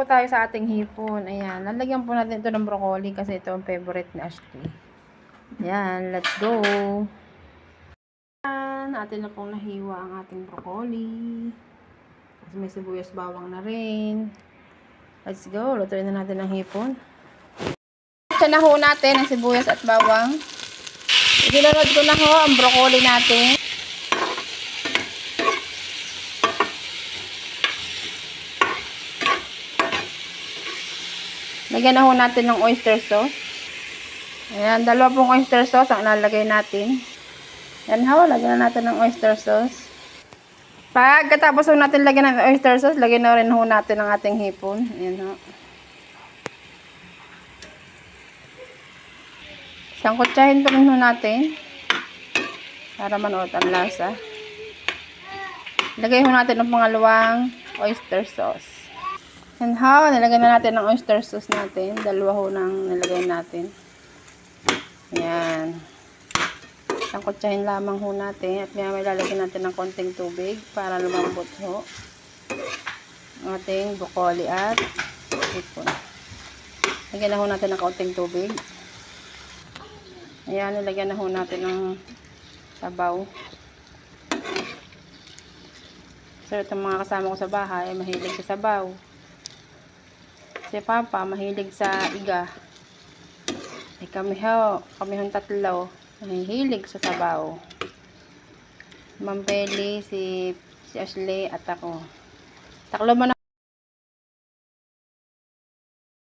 tayo sa ating hipon. Ayan, lalagyan po natin ito ng broccoli kasi ito ang favorite ni Ashley. Ayan, let's go. Ayan, atin na pong nahiwa ang ating broccoli. Kasi may sibuyas bawang na rin. Let's go, lutuin na natin ang hipon. Isa na ho natin ang sibuyas at bawang. Isinunod ko na ho ang broccoli natin. Lagyan na ho natin ng oyster sauce. Ayan, 2 oyster sauce ang ilalagay natin. Ayan ho, lagyan na natin ng oyster sauce. Pagkatapos ho natin lagyan ng oyster sauce, lagyan na rin ho natin ang ating hipon. Ayan ho. Sangkutsahin pa rin ho natin. Para manuot ang lasa. Lagay ho natin ang pangalawang oyster sauce. And how, nilagay na natin ang oyster sauce natin. 2 ho nang nilagay natin. Ayan. Sangkutsahin lamang ho natin. At may lalagyan natin ng konting tubig para lumambot ho ang ating broccoli at hipon. Lagyan na ho natin ng konting tubig. Ayan, nilagyan na ho natin ng sabaw. So, itong mga kasama ko sa bahay, mahilig sa sabaw. Si Papa, mahilig sa iga. Kami hong 3, mahilig sa sabaw. Ma'am Peli, si Ashley, at ako. Taklo man